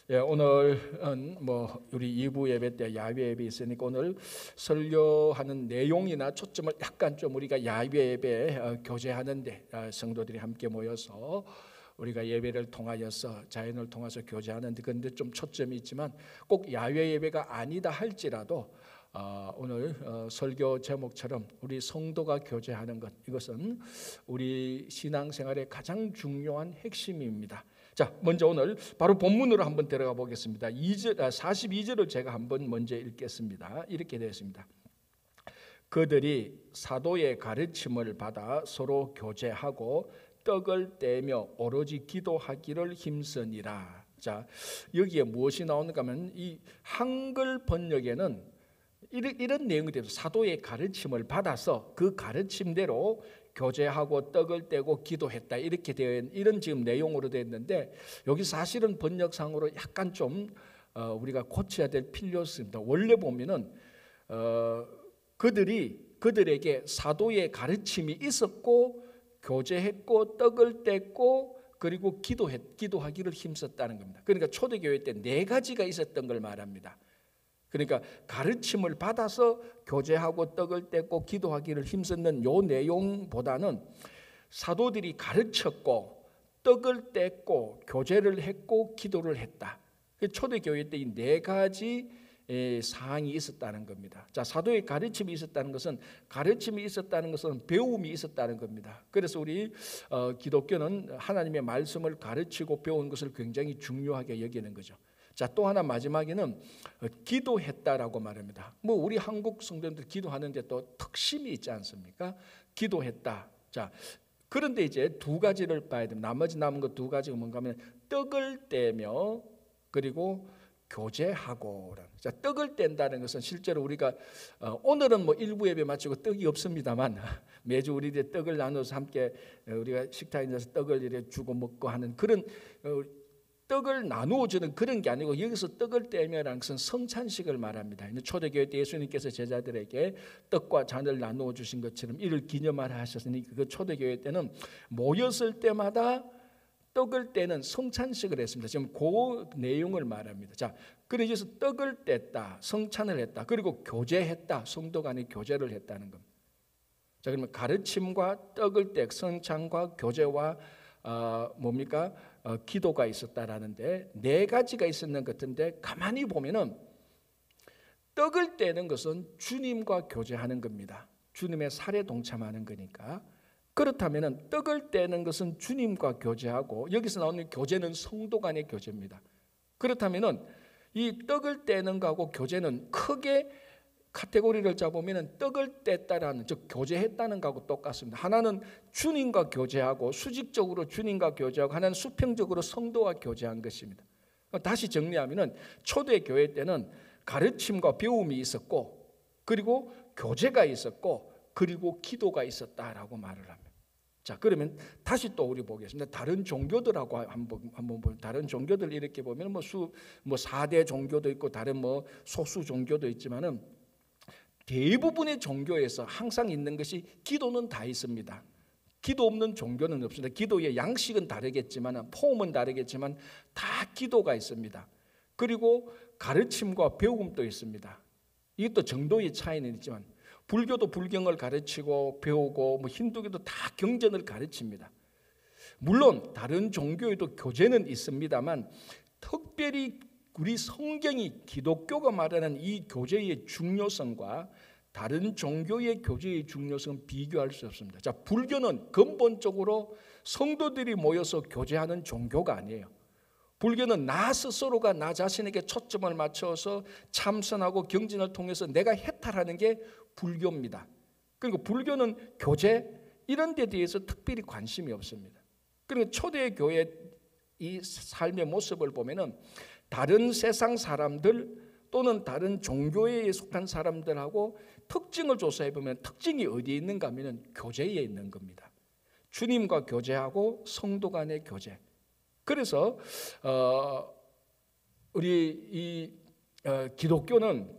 예, 오늘은 우리 2부 예배 때 야외 예배 있으니까 오늘 설교하는 내용이나 초점을 약간 좀 우리가 야외 예배 교제하는데 성도들이 함께 모여서 우리가 예배를 통하여서 자연을 통해서 교제하는데 그런데 좀 초점이 있지만 꼭 야외 예배가 아니다 할지라도 오늘 설교 제목처럼 우리 성도가 교제하는 것, 이것은 우리 신앙생활의 가장 중요한 핵심입니다. 자, 먼저 오늘 바로 본문으로 한번 들어가 보겠습니다. 42절을 제가 한번 먼저 읽겠습니다. 이렇게 되어 있습니다. 그들이 사도의 가르침을 받아 서로 교제하고 떡을 떼며 오로지 기도하기를 힘쓰니라. 자, 여기에 무엇이 나오는가 하면 이 한글 번역에는 이런 내용이 되어서 사도의 가르침을 받아서 그 가르침대로 교제하고 떡을 떼고 기도했다, 이렇게 되어 있는 이런 지금 내용으로 되어 있는데, 여기 사실은 번역상으로 약간 좀 우리가 고쳐야 될 필요가 있습니다. 원래 보면은 그들에게 사도의 가르침이 있었고 교제했고 떡을 뗐고 그리고 기도하기를 힘썼다는 겁니다. 그러니까 초대교회 때 4가지가 있었던 걸 말합니다. 그러니까 가르침을 받아서 교제하고 떡을 떼고 기도하기를 힘썼는 요 내용보다는 사도들이 가르쳤고 떡을 떼고 교제를 했고 기도를 했다. 초대교회 때 이 4가지 사항이 있었다는 겁니다. 자, 사도의 가르침이 있었다는 것은 배움이 있었다는 겁니다. 그래서 우리 기독교는 하나님의 말씀을 가르치고 배우는 것을 굉장히 중요하게 여기는 거죠. 자, 또 하나 마지막에는 기도했다라고 말합니다. 우리 한국 성도님들 기도하는데 또 특심이 있지 않습니까? 기도했다. 자, 그런데 이제 2가지를 봐야 됩니다. 나머지 남은 것 2가지가 뭔가 하면 떡을 떼며 그리고 교제하고. 자, 떡을 뗀다는 것은 실제로 우리가 오늘은 일부 예배 마치고 떡이 없습니다만 매주 우리들의 떡을 나눠서 함께 우리가 식탁에 앉아서 떡을 이렇게 주고 먹고 하는 그런 떡을 나누어 주는 그런 게 아니고, 여기서 떡을 떼며라는 것은 성찬식을 말합니다. 초대교회 때 예수님께서 제자들에게 떡과 잔을 나누어 주신 것처럼 이를 기념하라 하셨으니 그 초대교회 때는 모였을 때마다 떡을 떼는 성찬식을 했습니다. 지금 그 내용을 말합니다. 자, 그래서 떡을 뗐다, 성찬을 했다, 그리고 교제했다, 성도 간의 교제를 했다는 겁니다. 자, 그러면 가르침과 떡을 떼, 성찬과 교제와 기도가 있었다라는데 4가지가 있었는 것 같은데, 가만히 보면은 떡을 떼는 것은 주님과 교제하는 겁니다. 주님의 살에 동참하는 거니까. 그렇다면은 떡을 떼는 것은 주님과 교제하고, 여기서 나오는 교제는 성도 간의 교제입니다. 그렇다면은 이 떡을 떼는 거하고 교제는 크게 카테고리를 잡으면 떡을 뗐다라는, 즉 교제했다는 거하고 똑같습니다. 하나는 주님과 교제하고 수직적으로 주님과 교제하고, 하나는 수평적으로 성도와 교제한 것입니다. 다시 정리하면 초대교회 때는 가르침과 배움이 있었고 그리고 교제가 있었고 그리고 기도가 있었다라고 말을 합니다. 자, 그러면 다시 또 우리 보겠습니다. 다른 종교들하고 한번 보면, 다른 종교들 이렇게 보면 4대 종교도 있고 다른 소수 종교도 있지만은 대부분의 종교에서 항상 있는 것이 기도는 다 있습니다. 기도 없는 종교는 없습니다. 기도의 양식은 다르겠지만, 폼은 다르겠지만 다 기도가 있습니다. 그리고 가르침과 배움도 있습니다. 이것도 정도의 차이는 있지만, 불교도 불경을 가르치고 배우고 힌두교도 다 경전을 가르칩니다. 물론 다른 종교에도 교제는 있습니다만, 특별히 우리 성경이 기독교가 말하는 이 교제의 중요성과 다른 종교의 교제의 중요성은 비교할 수 없습니다. 자, 불교는 근본적으로 성도들이 모여서 교제하는 종교가 아니에요. 불교는 나 스스로가 나 자신에게 초점을 맞춰서 참선하고 경전을 통해서 내가 해탈하는 게 불교입니다. 그리고 불교는 교제 이런 데 대해서 특별히 관심이 없습니다. 그리고 초대교회 이 삶의 모습을 보면은 다른 세상 사람들 또는 다른 종교에 속한 사람들하고 특징을 조사해 보면 특징이 어디에 있는가 하면 교제에 있는 겁니다. 주님과 교제하고 성도 간의 교제. 그래서 우리 기독교는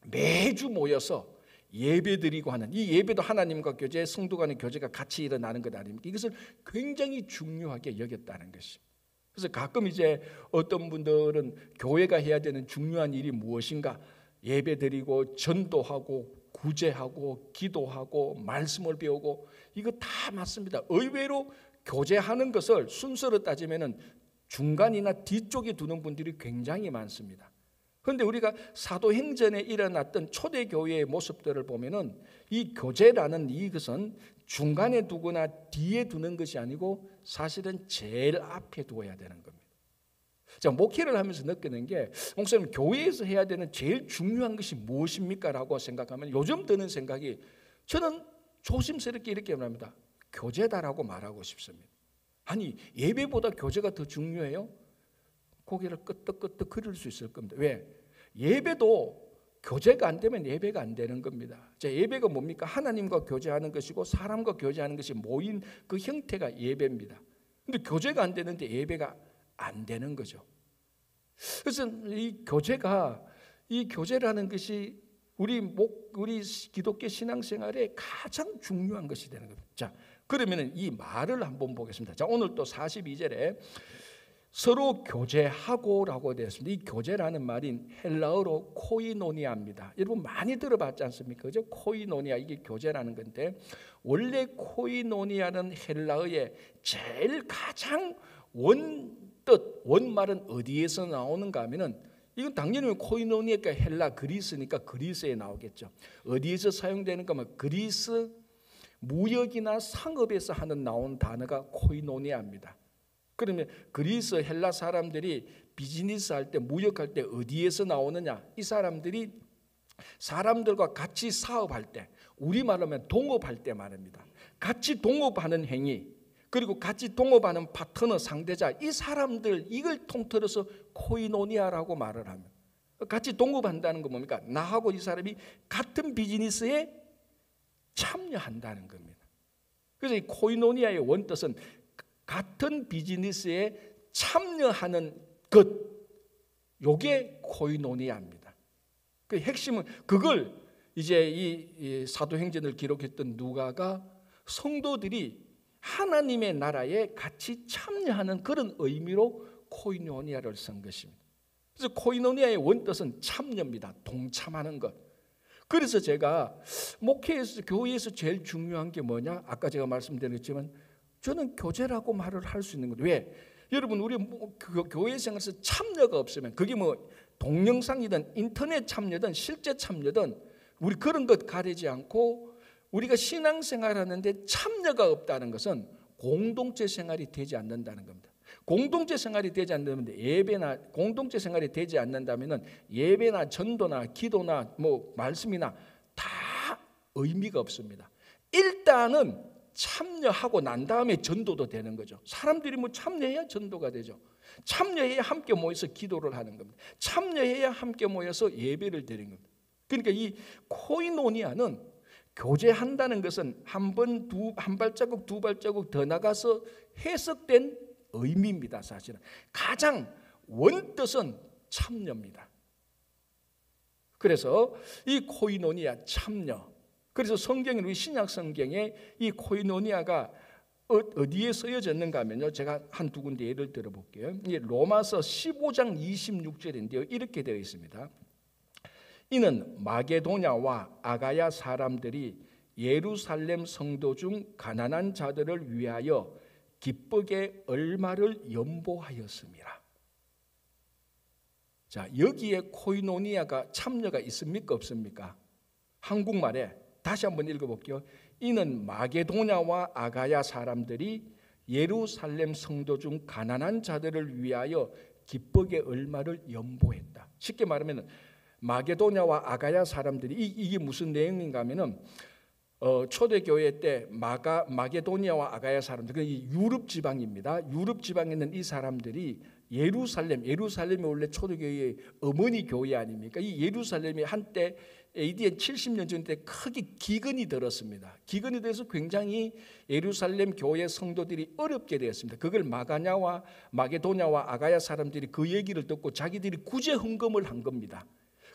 매주 모여서 예배드리고 하는, 이 예배도 하나님과 교제, 성도 간의 교제가 같이 일어나는 것 아닙니까? 이것을 굉장히 중요하게 여겼다는 것입니다. 그래서 가끔 이제 어떤 분들은 교회가 해야 되는 중요한 일이 무엇인가, 예배드리고 전도하고 구제하고 기도하고 말씀을 배우고, 이거 다 맞습니다. 의외로 교제하는 것을 순서로 따지면은 중간이나 뒤쪽에 두는 분들이 굉장히 많습니다. 그런데 우리가 사도행전에 일어났던 초대교회의 모습들을 보면은 이 교제라는 이것은 중간에 두거나 뒤에 두는 것이 아니고 사실은 제일 앞에 두어야 되는 겁니다. 자, 목회를 하면서 느끼는 게, 목사님 교회에서 해야 되는 제일 중요한 것이 무엇입니까? 라고 생각하면 요즘 드는 생각이, 저는 조심스럽게 이렇게 말합니다. 교제다라고 말하고 싶습니다. 아니, 예배보다 교제가 더 중요해요? 고개를 끄덕끄덕 그릴 수 있을 겁니다. 왜? 예배도 교제가 안 되면 예배가 안 되는 겁니다. 자, 예배가 뭡니까? 하나님과 교제하는 것이고 사람과 교제하는 것이 모인 그 형태가 예배입니다. 근데 교제가 안 되는데 예배가 안 되는 거죠. 그래서 이 교제라는 것이 우리 기독교 신앙생활에 가장 중요한 것이 되는 겁니다. 자, 그러면 이 말을 한번 보겠습니다. 자, 오늘 또 42절에 서로 교제하고라고 되어 있습니다. 이 교제라는 말인 헬라어로 코이노니아입니다. 여러분 많이 들어봤지 않습니까? 그죠? 코이노니아, 이게 교제라는 건데, 원래 코이노니아는 헬라어의 제일 가장 원말은 어디에서 나오는가 하면은, 이건 당연히 코이노니아가 헬라 그리스니까 그리스에 나오겠죠. 어디에서 사용되는가 하면 그리스 무역이나 상업에서 나온 단어가 코이노니아입니다. 그러면 그리스 헬라 사람들이 비즈니스 할 때, 무역할 때 어디에서 나오느냐? 이 사람들이 사람들과 같이 사업할 때, 우리말로 하면 동업할 때 말입니다. 같이 동업하는 행위, 그리고 같이 동업하는 파트너, 상대자, 이 사람들, 이걸 통틀어서 코이노니아라고 말을 합니다. 같이 동업한다는 건 뭡니까? 나하고 이 사람이 같은 비즈니스에 참여한다는 겁니다. 그래서 이 코이노니아의 원뜻은 같은 비즈니스에 참여하는 것, 요게 코이노니아입니다. 그 핵심은 그걸 이제 이 사도행전을 기록했던 누가가 성도들이 하나님의 나라에 같이 참여하는 그런 의미로 코이노니아를 쓴 것입니다. 그래서 코이노니아의 원뜻은 참여입니다. 동참하는 것. 그래서 제가 목회에서, 교회에서 제일 중요한 게 뭐냐? 아까 제가 말씀드렸지만 저는 교제라고 말을 할 수 있는 거예요. 왜? 여러분, 우리 교회 생활에서 참여가 없으면, 그게 뭐 동영상이든 인터넷 참여든 실제 참여든 우리 그런 것 가리지 않고, 우리가 신앙생활하는데 참여가 없다는 것은 공동체 생활이 되지 않는다는 겁니다. 공동체 생활이 되지 않는다면 공동체 생활이 되지 않는다면은 예배나 전도나 기도나 뭐 말씀이나 다 의미가 없습니다. 일단은 참여하고 난 다음에 전도도 되는 거죠. 사람들이 뭐 참여해야 전도가 되죠. 참여해야 함께 모여서 기도를 하는 겁니다. 참여해야 함께 모여서 예배를 드리는 겁니다. 그러니까 이 코이노니아는 교제한다는 것은 한 발자국 두 발자국 더 나가서 해석된 의미입니다. 사실은 가장 원뜻은 참여입니다. 그래서 이 코이노니아, 참여, 그래서 성경에, 우리 신약 성경에 이 코이노니아가 어디에 쓰여졌는가 하면요, 제가 한두 군데 예를 들어볼게요. 로마서 15장 26절인데요, 이렇게 되어 있습니다. 이는 마게도냐와 아가야 사람들이 예루살렘 성도 중 가난한 자들을 위하여 기쁘게 얼마를 연보하였습니다. 자, 여기에 코이노니아가, 참여가 있습니까 없습니까? 한국말에 다시 한번 읽어볼게요. 이는 마게도냐와 아가야 사람들이 예루살렘 성도 중 가난한 자들을 위하여 기쁘게 얼마를 연보했다. 쉽게 말하면 마게도냐와 아가야 사람들이, 이게 무슨 내용인가 하면은 초대교회 때 마게도냐와 아가야 사람들, 이 유럽 지방입니다. 유럽 지방에 있는 이 사람들이 예루살렘이 원래 초대교회의 어머니 교회 아닙니까? 이 예루살렘이 한때 AD 70년 전 때 크게 기근이 들었습니다. 기근이 돼서 굉장히 예루살렘 교회 성도들이 어렵게 되었습니다. 그걸 마게도냐와 아가야 사람들이 그 얘기를 듣고 자기들이 구제 헌금을 한 겁니다.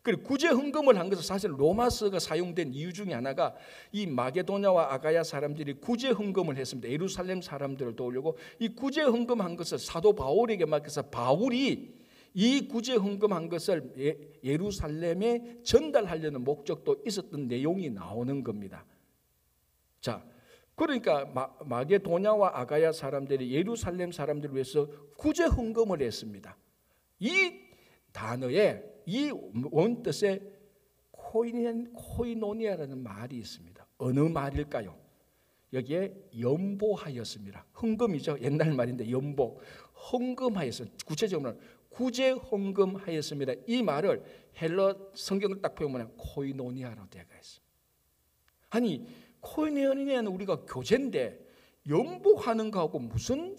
그리고 구제 헌금을 한 것은 사실 로마서가 사용된 이유 중에 하나가 이 마게도냐와 아가야 사람들이 구제 헌금을 했습니다. 예루살렘 사람들을 도우려고 이 구제 헌금한 것을 사도 바울에게 맡겨서 바울이 이 구제 헌금한 것을 예루살렘에 전달하려는 목적도 있었던 내용이 나오는 겁니다. 자, 그러니까 마게도냐와 아가야 사람들이 예루살렘 사람들을 위해서 구제 헌금을 했습니다. 이 단어에 이 원뜻에 코이노니아라는 말이 있습니다. 어느 말일까요? 여기에 연보하였습니다. 헌금이죠. 옛날 말인데 연보. 헌금하였습니다. 구체적으로 구제 헌금하였습니다. 이 말을 헬러 성경을 딱 보면 코이노니아로 되어 있습니다. 아니 코이노니아는 우리가 교제인데 연보하는 거하고 무슨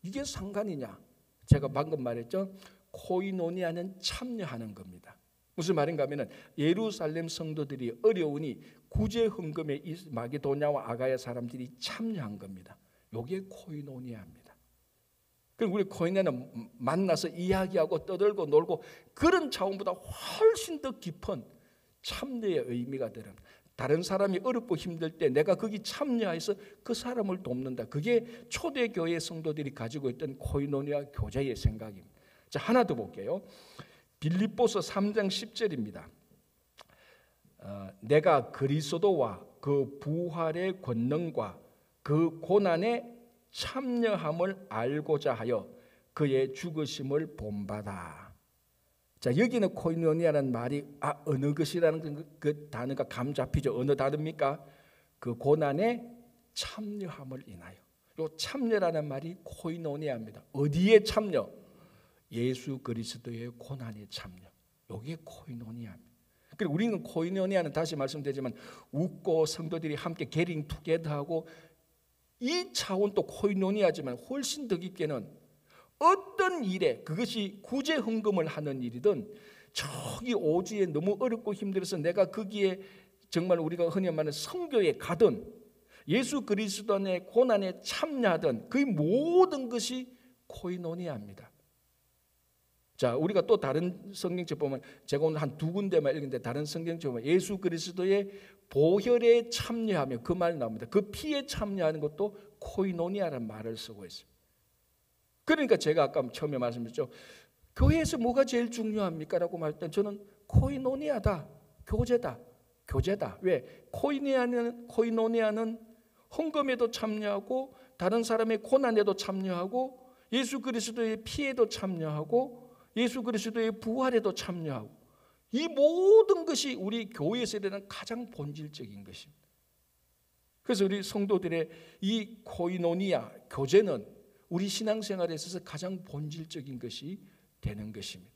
이게 상관이냐? 제가 방금 말했죠. 코이노니아는 참여하는 겁니다. 무슨 말인가 하면 예루살렘 성도들이 어려우니 구제 헌금에 마게도냐와 아가야 사람들이 참여한 겁니다. 이게 코이노니아입니다. 그리고 우리 코이노니아는 만나서 이야기하고 떠들고 놀고 그런 차원보다 훨씬 더 깊은 참여의 의미가 되는, 다른 사람이 어렵고 힘들 때 내가 거기 참여해서 그 사람을 돕는다. 그게 초대교회 성도들이 가지고 있던 코이노니아 교제의 생각입니다. 자, 하나 더 볼게요. 빌립보서 3장 10절입니다. 내가 그리스도와 그 부활의 권능과 그 고난에 참여함을 알고자 하여 그의 죽으심을 본받아. 자, 여기는 코이노니아라는 말이 어느 것이라는 그 단어가 감 잡히죠. 어느 단어입니까? 그 고난에 참여함을 인하여. 요 참여라는 말이 코이노니아입니다. 어디에 참여? 예수 그리스도의 고난에 참여. 이게 코이노니아입니다. 그리고 우리는 코이노니아는 다시 말씀드리지만 웃고 성도들이 함께 게링 투게더하고 이 차원도 코이노니아지만 훨씬 더 깊게는 어떤 일에, 그것이 구제 헌금을 하는 일이든 저기 오지에 너무 어렵고 힘들어서 내가 거기에 정말 우리가 흔히 말하는 선교에 가든 예수 그리스도의 고난에 참여하든 그 모든 것이 코이노니아입니다. 자, 우리가 또 다른 성경책 보면 제가 오늘 한 두 군데만 읽는데 다른 성경책 보면 예수 그리스도의 보혈에 참여하며 그 말 나옵니다. 그 피에 참여하는 것도 코이노니아라는 말을 쓰고 있습니다. 그러니까 제가 아까 처음에 말씀드렸죠. 교회에서 뭐가 제일 중요합니까? 라고 말할 때 저는 코이노니아다, 교제다. 왜? 코이노니아는 헌금에도 참여하고 다른 사람의 고난에도 참여하고 예수 그리스도의 피에도 참여하고 예수 그리스도의 부활에도 참여하고 이 모든 것이 우리 교회에서 일어나는 가장 본질적인 것입니다. 그래서 우리 성도들의 이 코이노니아 교제는 우리 신앙생활에 있어서 가장 본질적인 것이 되는 것입니다.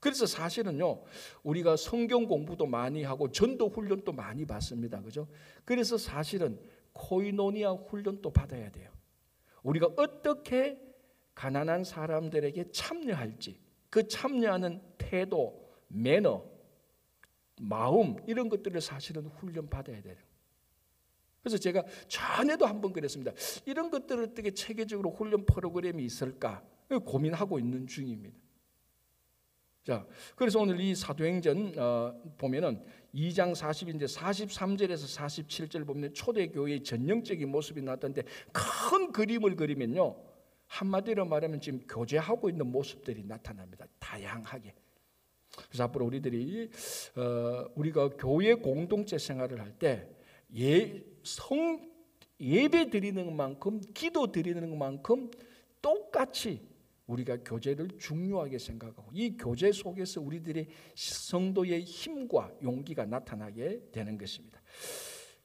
그래서 사실은요, 우리가 성경 공부도 많이 하고 전도 훈련도 많이 받습니다. 그죠? 그래서 사실은 코이노니아 훈련도 받아야 돼요. 우리가 어떻게 가난한 사람들에게 참여할지, 그 참여하는 태도, 매너, 마음 이런 것들을 사실은 훈련 받아야 돼요. 그래서 제가 전에도 한번 그랬습니다. 이런 것들을 어떻게 체계적으로 훈련 프로그램이 있을까 고민하고 있는 중입니다. 자, 그래서 오늘 이 사도행전 보면은 2장 40인데 43절에서 47절 보면 초대교회의 전형적인 모습이 나왔던데 큰 그림을 그리면요, 한마디로 말하면 지금 교제하고 있는 모습들이 나타납니다. 다양하게. 그래서 앞으로 우리들이 우리가 교회 공동체 생활을 할 때 예배 드리는 만큼 기도 드리는 만큼 똑같이 우리가 교제를 중요하게 생각하고 이 교제 속에서 우리들의 성도의 힘과 용기가 나타나게 되는 것입니다.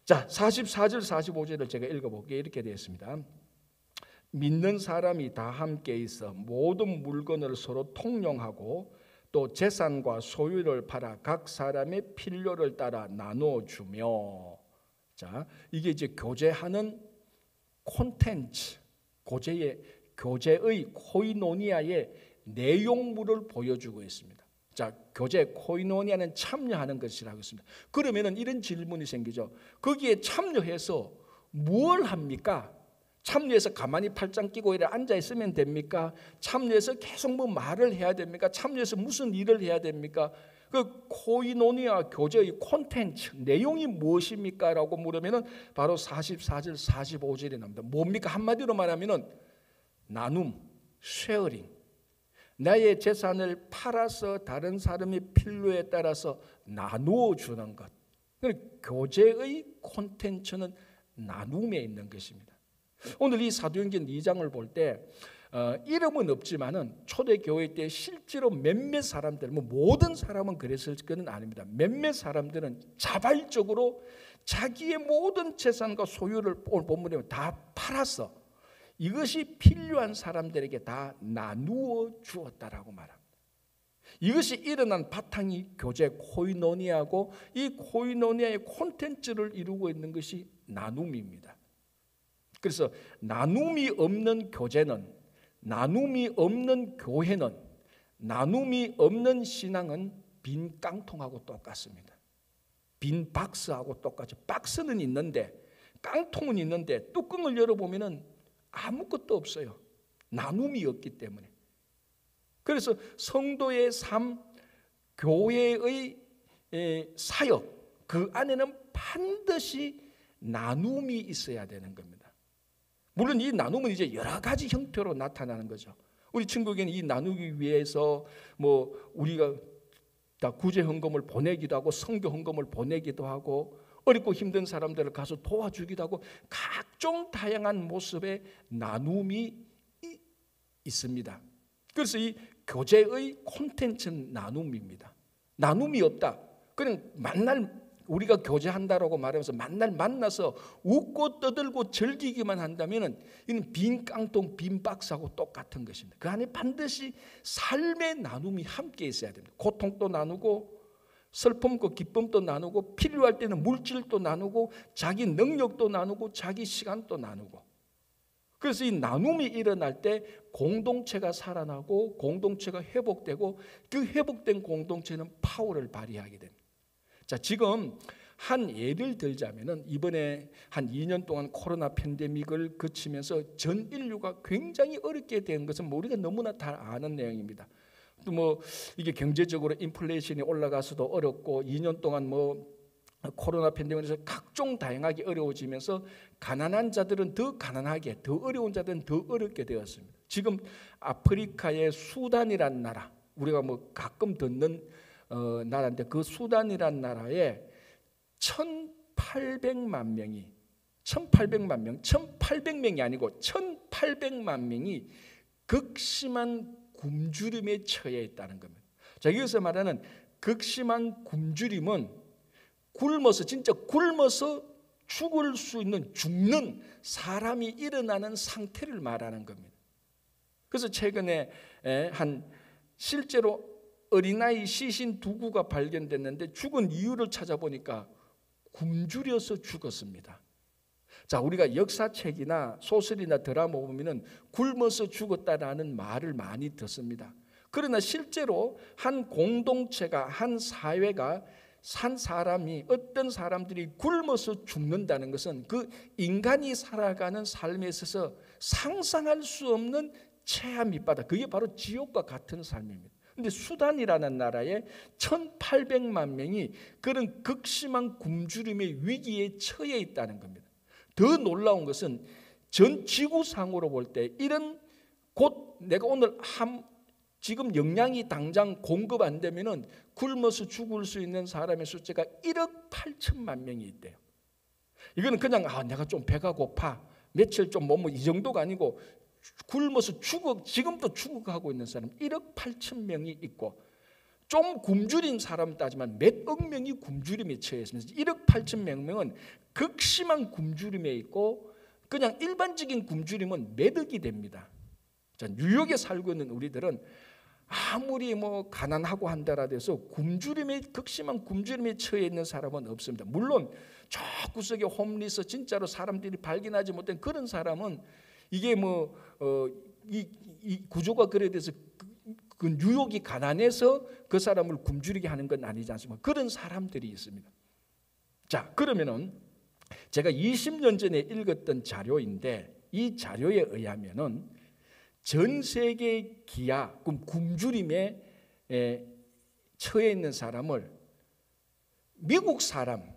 자, 44절 45절을 제가 읽어볼게요. 이렇게 되어 있습니다. 믿는 사람이 다 함께 있어 모든 물건을 서로 통용하고 또 재산과 소유를 팔아 각 사람의 필요를 따라 나눠주며. 자, 이게 이제 교제하는 콘텐츠, 교제의 코이노니아의 내용물을 보여주고 있습니다. 자, 교제 코이노니아는 참여하는 것이라고 했습니다. 그러면은 이런 질문이 생기죠. 거기에 참여해서 뭘 합니까? 참여해서 가만히 팔짱 끼고 이래 앉아 있으면 됩니까? 참여해서 계속 뭐 말을 해야 됩니까? 참여해서 무슨 일을 해야 됩니까? 그 코이노니아 교제의 콘텐츠 내용이 무엇입니까? 라고 물으면은 바로 44절 45절이 나옵니다. 뭡니까? 한마디로 말하면은 나눔, 쉐어링. 나의 재산을 팔아서 다른 사람의 필요에 따라서 나누어 주는 것. 교제의 콘텐츠는 나눔에 있는 것입니다. 오늘 이 사도행전 2장을 볼 때 이름은 없지만은 초대교회 때 실제로 몇몇 사람들, 모든 사람은 그랬을 것은 아닙니다. 몇몇 사람들은 자발적으로 자기의 모든 재산과 소유를 오늘 본문에 다 팔아서 이것이 필요한 사람들에게 다 나누어 주었다라고 말합니다. 이것이 일어난 바탕이 교제 코이노니아고, 이 코이노니아의 콘텐츠를 이루고 있는 것이 나눔입니다. 그래서 나눔이 없는 교제는, 나눔이 없는 교회는, 나눔이 없는 신앙은 빈 깡통하고 똑같습니다. 빈 박스하고 똑같죠. 박스는 있는데, 깡통은 있는데 뚜껑을 열어보면 아무것도 없어요. 나눔이 없기 때문에. 그래서 성도의 삶, 교회의 사역, 그 안에는 반드시 나눔이 있어야 되는 겁니다. 물론 이 나눔은 이제 여러 가지 형태로 나타나는 거죠. 우리 천국에는 이 나누기 위해서 우리가 다 구제 헌금을 보내기도 하고 성교 헌금을 보내기도 하고 어렵고 힘든 사람들을 가서 도와주기도 하고 각종 다양한 모습의 나눔이 있습니다. 그래서 이 교제의 콘텐츠는 나눔입니다. 나눔이 없다. 그냥 우리가 교제한다라고 말하면서 만날 만나서 웃고 떠들고 즐기기만 한다면 이는 빈 깡통, 빈 박스하고 똑같은 것입니다. 그 안에 반드시 삶의 나눔이 함께 있어야 됩니다. 고통도 나누고 슬픔과 기쁨도 나누고 필요할 때는 물질도 나누고 자기 능력도 나누고 자기 시간도 나누고. 그래서 이 나눔이 일어날 때 공동체가 살아나고 공동체가 회복되고 그 회복된 공동체는 파워를 발휘하게 됩니다. 자, 지금 한 예를 들자면은 이번에 한 2년 동안 코로나 팬데믹을 거치면서 전 인류가 굉장히 어렵게 된 것은 우리가 너무나 다 아는 내용입니다. 또 이게 경제적으로 인플레이션이 올라가서도 어렵고 2년 동안 코로나 팬데믹에서 각종 다양하게 어려워지면서 가난한 자들은 더 가난하게, 더 어려운 자들은 더 어렵게 되었습니다. 지금 아프리카의 수단이란 나라, 우리가 가끔 듣는 나라인데 그 수단이란 나라에 1,800만 명이 1,800명이 아니고 1,800만 명이 극심한 굶주림에 처해 있다는 겁니다. 자, 여기서 말하는 극심한 굶주림은 진짜 굶어서 죽을 수 있는, 죽는 사람이 일어나는 상태를 말하는 겁니다. 그래서 최근에 실제로 어린아이 시신 2구가 발견됐는데 죽은 이유를 찾아보니까 굶주려서 죽었습니다. 자, 우리가 역사책이나 소설이나 드라마 보면은 굶어서 죽었다라는 말을 많이 듣습니다. 그러나 실제로 한 공동체가, 한 사회가, 산 사람이, 어떤 사람들이 굶어서 죽는다는 것은 그 인간이 살아가는 삶에 있어서 상상할 수 없는 최하 밑바닥, 그게 바로 지옥과 같은 삶입니다. 그런데 수단이라는 나라에 1,800만 명이 그런 극심한 굶주림의 위기에 처해 있다는 겁니다. 더 놀라운 것은 전 지구상으로 볼 때 이런 곧 내가 오늘 지금 영양이 당장 공급 안 되면은 굶어서 죽을 수 있는 사람의 숫자가 1억 8천만 명이 있대요. 이거는 그냥 내가 좀 배가 고파, 며칠 좀 이 정도가 아니고 굶어서 지금도 죽어가고 있는 사람 1억 8천 명이 있고, 좀 굶주린 사람 따지면 몇억 명이 굶주림에 처해 있습니다. 1억 8천 명은 극심한 굶주림에 있고, 그냥 일반적인 굶주림은 몇 억이 됩니다. 자, 뉴욕에 살고 있는 우리들은 아무리 가난하고 한다라도 해서 극심한 굶주림에 처해 있는 사람은 없습니다. 물론 저 구석에 홈리스, 진짜로 사람들이 발견하지 못한 그런 사람은 이게 이 구조가 그래 돼서 그 뉴욕이 가난해서 그 사람을 굶주리게 하는 건 아니지 않습니까? 그런 사람들이 있습니다. 자, 그러면은 제가 20년 전에 읽었던 자료인데, 이 자료에 의하면은 전 세계 기아, 굶주림의 처해 있는 사람을 미국 사람의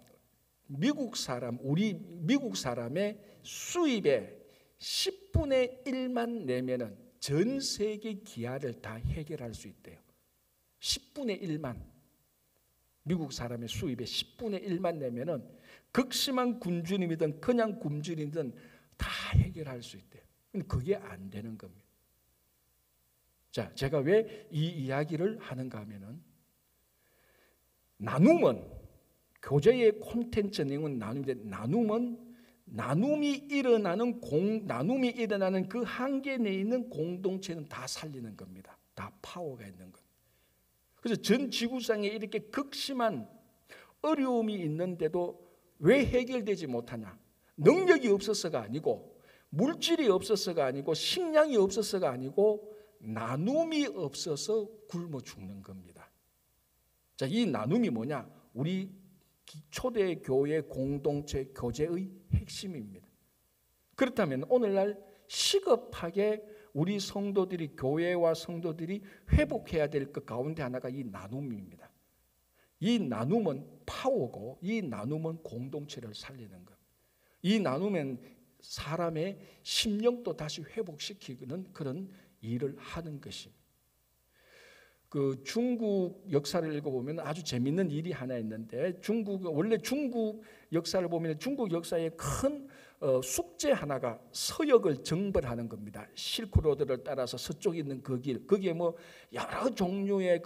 수입의 10분의 1만 내면은 전 세계 기아를 다 해결할 수 있대요. 10분의 1만. 미국 사람의 수입의 10분의 1만 내면은 극심한 굶주림이든 그냥 굶주림이든 다 해결할 수 있대요. 근데 그게 안 되는 겁니다. 자, 제가 왜 이 이야기를 하는가 하면은 나눔은 교제의 콘텐츠 내용은 나눔인데 나눔이 일어나는 그 한계 내에 있는 공동체는 다 살리는 겁니다. 다 파워가 있는 겁니다. 그래서 전 지구상에 이렇게 극심한 어려움이 있는데도 왜 해결되지 못하냐? 능력이 없어서가 아니고 물질이 없어서가 아니고 식량이 없어서가 아니고 나눔이 없어서 굶어 죽는 겁니다. 자, 이 나눔이 뭐냐? 우리 초대 교회 공동체 교제의 핵심입니다. 그렇다면 오늘날 시급하게 우리 성도들이 교회와 성도들이 회복해야 될 것 가운데 하나가 이 나눔입니다. 이 나눔은 파워고 이 나눔은 공동체를 살리는 것. 이 나눔은 사람의 심령도 다시 회복시키는 그런 일을 하는 것입니다. 그 중국 역사를 읽어보면 아주 재밌는 일이 하나 있는데 원래 중국 역사를 보면 중국 역사의 큰 숙제 하나가 서역을 정벌하는 겁니다. 실크로드를 따라서 서쪽에 있는 그 길, 거기에 뭐 여러 종류의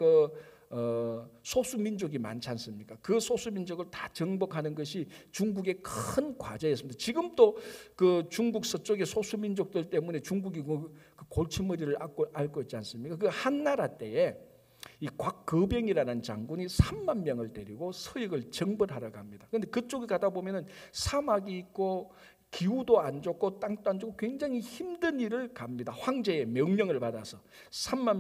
소수민족이 많지 않습니까? 그 소수민족을 다 정복하는 것이 중국의 큰 과제였습니다. 지금도 그 중국 서쪽의 소수민족들 때문에 중국이 그 골칫머리를 앓고 있지 않습니까? 그 한나라 때에 이 곽거병이라는 장군이 3만 명을 데리고 서역을 정벌하러 갑니다. 그런데 그쪽에 가다 보면은 사막이 있고 기후도 안 좋고 땅도 안 좋고 굉장히 힘든 일을 갑니다. 황제의 명령을 받아서 3만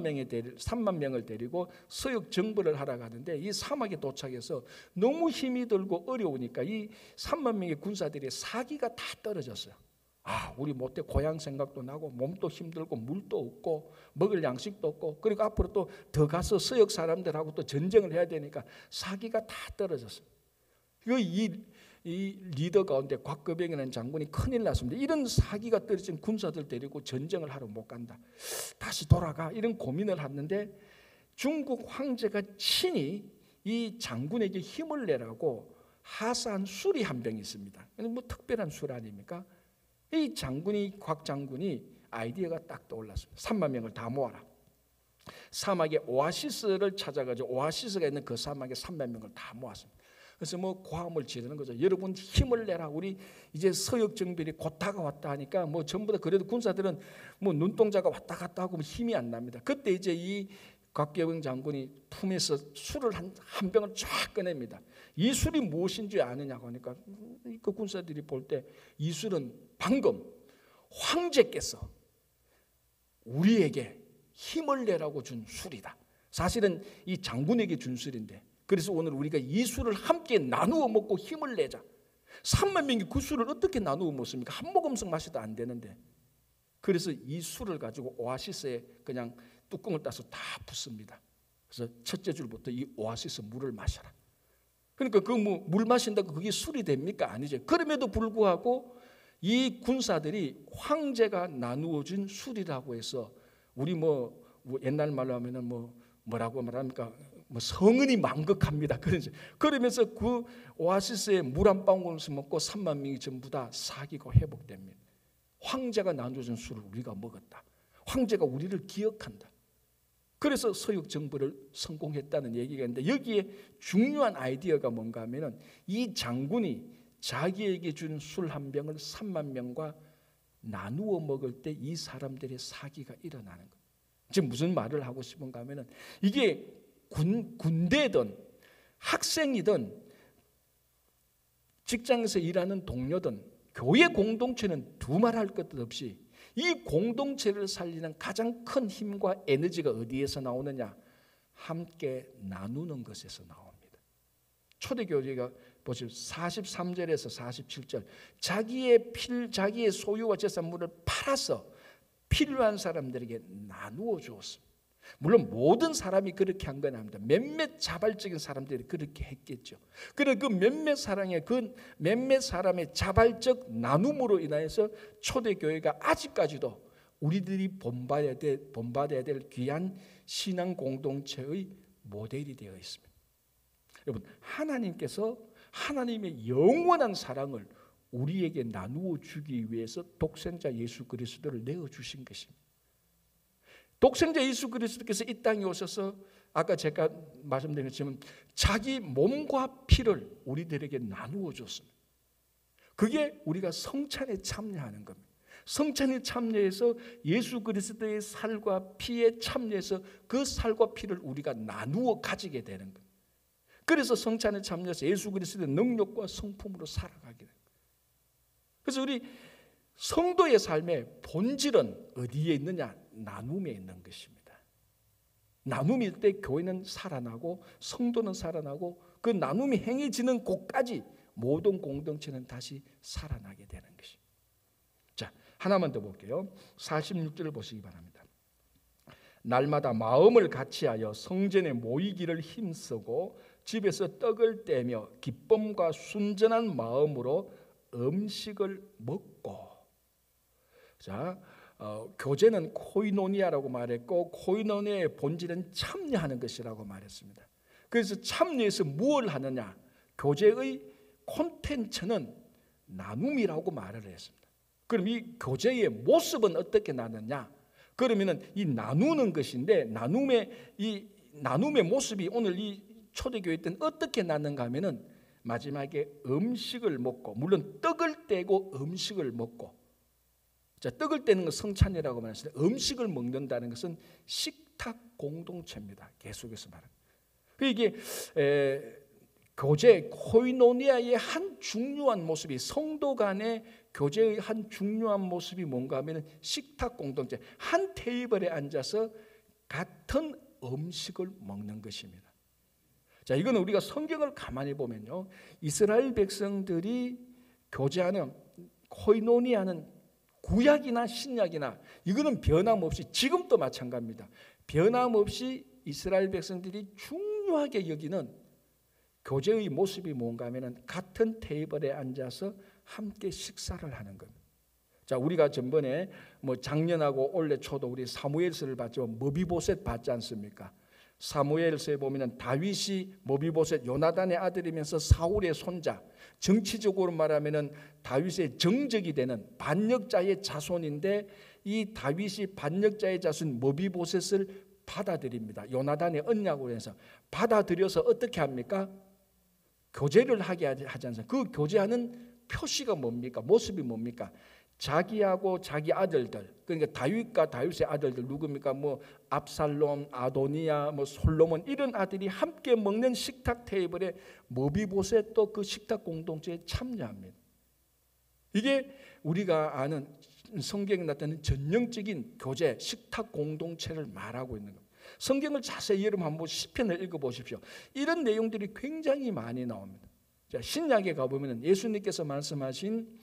명을 데리고 서역 정벌을 하러 가는데 이 사막에 도착해서 너무 힘이 들고 어려우니까 이 3만 명의 군사들의 사기가 다 떨어졌어요. 우리 못해 고향 생각도 나고 몸도 힘들고 물도 없고 먹을 양식도 없고 그리고 앞으로 또 더 가서 서역 사람들하고 또 전쟁을 해야 되니까 사기가 다 떨어졌어요. 이 리더 가운데 곽거병이라는 장군이 큰일 났습니다. 이런 사기가 떨어진 군사들 데리고 전쟁을 하러 못 간다. 다시 돌아가 이런 고민을 하는데 중국 황제가 친히 이 장군에게 힘을 내라고 하사한 술이 한 병 있습니다. 뭐 특별한 술 아닙니까? 이 곽 장군이 아이디어가 딱 떠올랐습니다. 3만 명을 다 모아라. 사막에 오아시스를 찾아가지고 오아시스가 있는 그 사막에 3만 명을 다 모았습니다. 그래서 뭐 고함을 지르는 거죠. 여러분 힘을 내라. 우리 이제 서역 정벌이 곧 다가왔다 하니까 뭐 전부 다 그래도 군사들은 뭐 눈동자가 왔다 갔다 하고 힘이 안 납니다. 그때 이제 이 곽거병 장군이 품에서 술을 한 병을 쫙 꺼냅니다. 이 술이 무엇인지 아느냐고 하니까 그 군사들이 볼 때 이 술은 방금 황제께서 우리에게 힘을 내라고 준 술이다. 사실은 이 장군에게 준 술인데 그래서 오늘 우리가 이 술을 함께 나누어 먹고 힘을 내자. 3만 명이 그 술을 어떻게 나누어 먹습니까? 한 모금씩 마셔도 안 되는데. 그래서 이 술을 가지고 오아시스에 그냥 뚜껑을 따서 다 붓습니다. 그래서 첫째 줄부터 이 오아시스 물을 마셔라. 그러니까 그 물 마신다고 그게 술이 됩니까? 아니죠. 그럼에도 불구하고 이 군사들이 황제가 나누어 준 술이라고 해서 우리 뭐 옛날 말로 하면은 뭐라고 말합니까? 뭐 성은이 망극합니다. 그러면서 그 오아시스에 물 한 방울씩 먹고 3만 명이 전부 다 사기고 회복됩니다. 황제가 나눠준 술을 우리가 먹었다. 황제가 우리를 기억한다. 그래서 서역 정벌을 성공했다는 얘기가 있는데 여기에 중요한 아이디어가 뭔가 하면은 이 장군이 자기에게 준 술 한 병을 3만 명과 나누어 먹을 때 이 사람들의 사기가 일어나는 거예요. 지금 무슨 말을 하고 싶은가 하면은 이게 군대든 학생이든 직장에서 일하는 동료든 교회 공동체는 두말할 것 없이 이 공동체를 살리는 가장 큰 힘과 에너지가 어디에서 나오느냐? 함께 나누는 것에서 나옵니다. 초대교회가 보시면 43절에서 47절 자기의 소유와 재산물을 팔아서 필요한 사람들에게 나누어 주었습니다. 물론 모든 사람이 그렇게 한 건 아닙니다. 몇몇 자발적인 사람들이 그렇게 했겠죠. 그래 그 몇몇 사람의 자발적 나눔으로 인하여서 초대교회가 아직까지도 우리들이 본받아야 될 귀한 신앙 공동체의 모델이 되어 있습니다. 여러분, 하나님께서 하나님의 영원한 사랑을 우리에게 나누어 주기 위해서 독생자 예수 그리스도를 내어 주신 것입니다. 독생자 예수 그리스도께서 이 땅에 오셔서 아까 제가 말씀드린 것처럼 자기 몸과 피를 우리들에게 나누어 줬습니다. 그게 우리가 성찬에 참여하는 겁니다. 성찬에 참여해서 예수 그리스도의 살과 피에 참여해서 그 살과 피를 우리가 나누어 가지게 되는 겁니다. 그래서 성찬에 참여해서 예수 그리스도의 능력과 성품으로 살아가게 됩니다. 그래서 우리 성도의 삶의 본질은 어디에 있느냐? 나눔에 있는 것입니다. 나눔일 때 교회는 살아나고 성도는 살아나고 그 나눔이 행해지는 곳까지 모든 공동체는 다시 살아나게 되는 것입니다. 자, 하나만 더 볼게요. 46절을 보시기 바랍니다. 날마다 마음을 같이하여 성전에 모이기를 힘쓰고 집에서 떡을 떼며 기쁨과 순전한 마음으로 음식을 먹고. 자, 교제는 코이노니아라고 말했고 코이노니아의 본질은 참여하는 것이라고 말했습니다. 그래서 참여해서 무엇을 하느냐? 교제의 콘텐츠는 나눔이라고 말을 했습니다. 그럼 이 교제의 모습은 어떻게 나느냐? 그러면은 이 나누는 것인데 나눔의 모습이 오늘 이 초대교회 때는 어떻게 나는가 하면은 마지막에 음식을 먹고, 물론 떡을 떼고 음식을 먹고. 자, 떡을 떼는 건 성찬이라고 말했습니다. 음식을 먹는다는 것은 식탁 공동체입니다. 계속해서 말합니다. 이게 교제 코이노니아의 한 중요한 모습이, 성도 간의 교제의 한 중요한 모습이 뭔가 하면 식탁 공동체, 한 테이블에 앉아서 같은 음식을 먹는 것입니다. 자, 이거는 우리가 성경을 가만히 보면요, 이스라엘 백성들이 교제하는 코이노니아는 구약이나 신약이나 이거는 변함없이 지금도 마찬가지입니다. 변함없이 이스라엘 백성들이 중요하게 여기는 교제의 모습이 뭔가 하면 같은 테이블에 앉아서 함께 식사를 하는 겁니다. 자, 우리가 전번에 작년하고 올해 초도 우리 사무엘서를 봤죠. 머비보셋 봤지 않습니까? 사무엘서에 보면은 다윗이 머비보셋 요나단의 아들이면서 사울의 손자, 정치적으로 말하면은 다윗의 정적이 되는 반역자의 자손인데 이 다윗이 반역자의 자손 머비보셋을 받아들입니다. 요나단의 언약으로 해서 받아들여서 어떻게 합니까? 교제를 하게 하지 않습니까? 그 교제하는 표시가 뭡니까? 모습이 뭡니까? 자기하고 자기 아들들, 그러니까 다윗과 다윗의 아들들 누굽니까? 압살롬, 아도니아, 솔로몬 이런 아들이 함께 먹는 식탁 테이블에 머비보셋도 그 식탁 공동체에 참여합니다. 이게 우리가 아는 성경에 나타나는 전형적인 교제, 식탁 공동체를 말하고 있는 겁니다. 성경을 자세히 여러분 한번 시편을 읽어보십시오. 이런 내용들이 굉장히 많이 나옵니다. 자, 신약에 가보면 예수님께서 말씀하신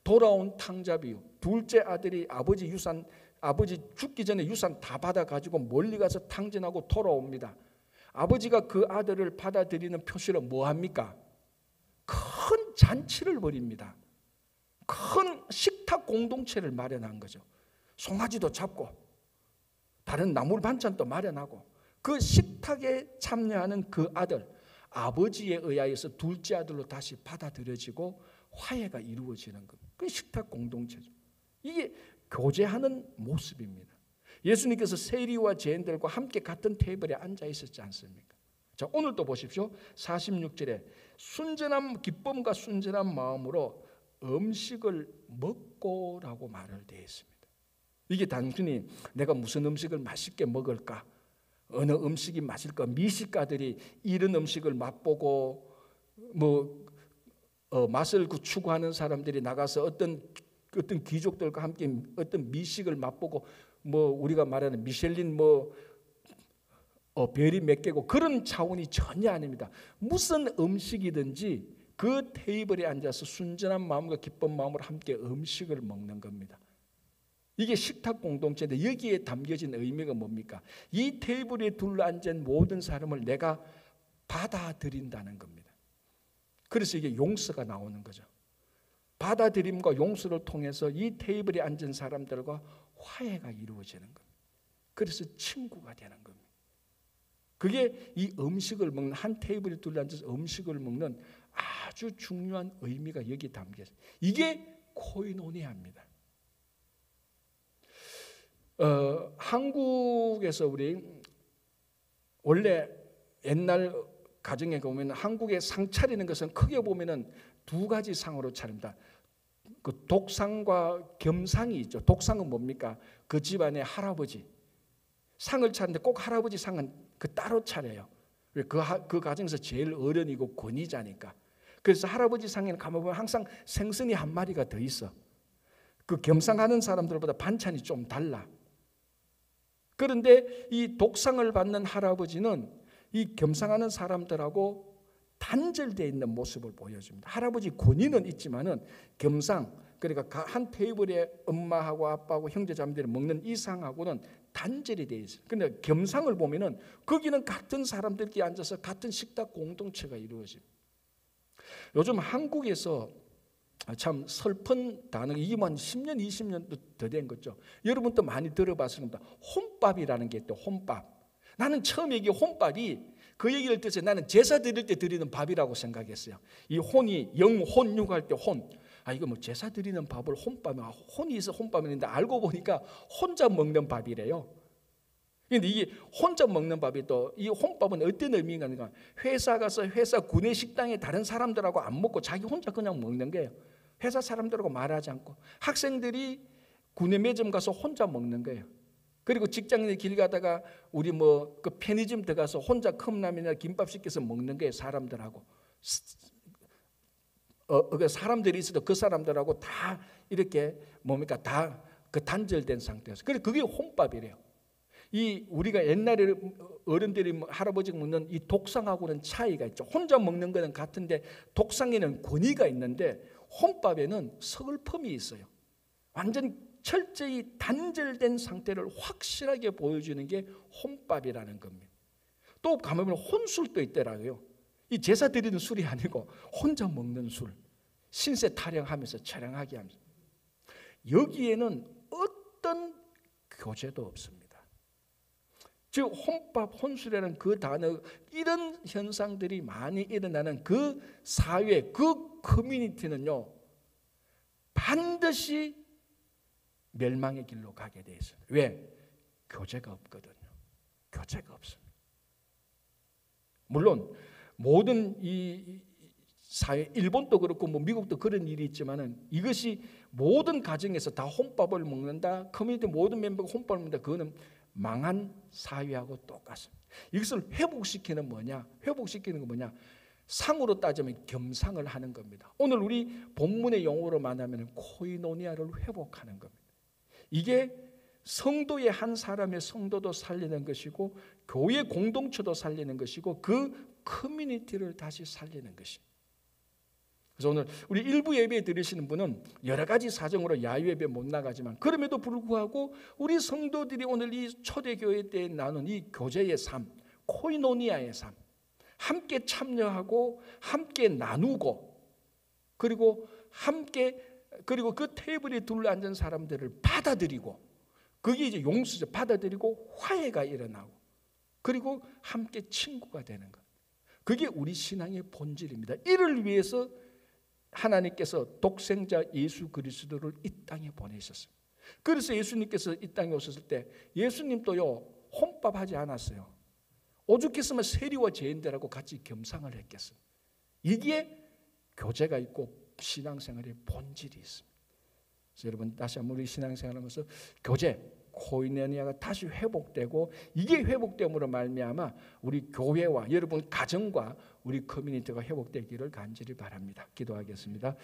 돌아온 탕자 비유, 둘째 아들이 아버지 죽기 전에 유산 다 받아가지고 멀리 가서 탕진하고 돌아옵니다. 아버지가 그 아들을 받아들이는 표시로 뭐합니까? 큰 잔치를 벌입니다. 큰 식탁 공동체를 마련한 거죠. 송아지도 잡고 다른 나물 반찬도 마련하고 그 식탁에 참여하는 그 아들, 아버지에 의하여서 둘째 아들로 다시 받아들여지고 화해가 이루어지는 겁니다. 그 식탁 공동체죠. 이게 교제하는 모습입니다. 예수님께서 세리와 죄인들과 함께 같은 테이블에 앉아 있었지 않습니까? 자, 오늘도 보십시오. 46절에 순전한 기쁨과 순전한 마음으로 음식을 먹고라고 말을 되어 있습니다. 이게 단순히 내가 무슨 음식을 맛있게 먹을까, 어느 음식이 맛일까, 미식가들이 이런 음식을 맛보고 맛을 추구하는 사람들이 나가서 어떤 귀족들과 함께 어떤 미식을 맛보고 우리가 말하는 미슐린 별이 몇 개고 그런 차원이 전혀 아닙니다. 무슨 음식이든지 그 테이블에 앉아서 순전한 마음과 기쁜 마음으로 함께 음식을 먹는 겁니다. 이게 식탁 공동체인데 여기에 담겨진 의미가 뭡니까? 이 테이블에 둘러앉은 모든 사람을 내가 받아들인다는 겁니다. 그래서 이게 용서가 나오는 거죠. 받아들임과 용서를 통해서 이 테이블에 앉은 사람들과 화해가 이루어지는 겁니다. 그래서 친구가 되는 겁니다. 그게 이 음식을 먹는, 한 테이블에 둘러앉아서 음식을 먹는 아주 중요한 의미가 여기 담겨 있어요. 이게 코이노니아입니다. 한국에서 우리 원래 옛날 가정에 보면 한국에 상 차리는 것은 크게 보면은 두 가지 상으로 차립니다. 그 독상과 겸상이 있죠. 독상은 뭡니까? 그 집안의 할아버지 상을 차리는데 꼭 할아버지 상은 그 따로 차려요. 그 가정에서 제일 어른이고 권위자니까. 그래서 할아버지 상에는 가보면 항상 생선이 한 마리가 더 있어. 그 겸상하는 사람들보다 반찬이 좀 달라. 그런데 이 독상을 받는 할아버지는 이 겸상하는 사람들하고 단절되어 있는 모습을 보여줍니다. 할아버지 권위는 있지만은 겸상, 그러니까 한 테이블에 엄마하고 아빠하고 형제자매들이 먹는 이 상하고는 단절이 되어 있어요. 그런데 겸상을 보면은 거기는 같은 사람들끼리 앉아서 같은 식탁 공동체가 이루어집니다. 요즘 한국에서 참 슬픈 단어가 이게 한 10년, 20년도 더 된 거죠. 여러분도 많이 들어봤을 겁니다. 혼밥이라는 게 있대요. 혼밥. 나는 처음에 이게 혼밥이 그 얘기를 듣자 나는 제사 드릴 때 드리는 밥이라고 생각했어요. 이 혼이 영혼육할 때 혼. 이거 뭐 제사 드리는 밥을 혼밥이 혼이 있어 혼밥인데 알고 보니까 혼자 먹는 밥이래요. 그런데 이게 혼자 먹는 밥이 또 이 혼밥은 어떤 의미가 있는가? 회사 가서 회사 구내 식당에 다른 사람들하고 안 먹고 자기 혼자 그냥 먹는 거예요. 회사 사람들하고 말하지 않고 학생들이 구내 매점 가서 혼자 먹는 거예요. 그리고 직장인이 길 가다가 우리 뭐 그 편의점 들어가서 혼자 컵라면이나 김밥 시켜서 먹는 거예요. 사람들하고 사람들이 있어도 그 사람들하고 다 이렇게 뭡니까 다 그 단절된 상태에서 그래 그게 혼밥이래요. 이 우리가 옛날에 어른들이 할아버지가 먹는 이 독상하고는 차이가 있죠. 혼자 먹는 거는 같은데 독상에는 권위가 있는데 혼밥에는 서글픔이 있어요. 완전 철저히 단절된 상태를 확실하게 보여주는 게 혼밥이라는 겁니다. 또 가면 혼술도 있더라고요. 이 제사 드리는 술이 아니고 혼자 먹는 술. 신세 타령하면서 촬영하게 하면서. 여기에는 어떤 교제도 없습니다. 즉 혼밥, 혼술이라는 그 단어 이런 현상들이 많이 일어나는 그 사회, 그 커뮤니티는요. 반드시 멸망의 길로 가게 돼 있어요. 왜? 교제가 없거든요. 교제가 없습니다. 물론 모든 이 사회, 일본도 그렇고 뭐 미국도 그런 일이 있지만은 이것이 모든 가정에서 다 혼밥을 먹는다. 커뮤니티 모든 멤버가 혼밥을 먹는다. 그거는 망한 사회하고 똑같습니다. 이것을 회복시키는 뭐냐? 회복시키는 건 뭐냐? 상으로 따지면 겸상을 하는 겁니다. 오늘 우리 본문의 용어로 말하면 코이노니아를 회복하는 겁니다. 이게 성도의 한 사람의 성도도 살리는 것이고 교회 공동체도 살리는 것이고 그 커뮤니티를 다시 살리는 것입니다. 그래서 오늘 우리 일부 예배 드리시는 분은 여러 가지 사정으로 야유 예배 못 나가지만 그럼에도 불구하고 우리 성도들이 오늘 이 초대교회 때 나눈 이 교제의 삶, 코이노니아의 삶, 함께 참여하고 함께 나누고 그리고 그 테이블에 둘러앉은 사람들을 받아들이고 그게 이제 용서죠. 받아들이고 화해가 일어나고 그리고 함께 친구가 되는 것. 그게 우리 신앙의 본질입니다. 이를 위해서 하나님께서 독생자 예수 그리스도를 이 땅에 보내셨습니다. 그래서 예수님께서 이 땅에 오셨을 때 예수님도요 혼밥하지 않았어요. 오죽했으면 세리와 죄인들하고 같이 겸상을 했겠습니다. 이게 교제가 있고 신앙생활의 본질이 있습니다. 그래서 여러분 다시 한번 우리 신앙생활하면서 교제, 코이노니아가 다시 회복되고 이게 회복됨으로 말미암아 우리 교회와 여러분 가정과 우리 커뮤니티가 회복되기를 간절히 바랍니다. 기도하겠습니다.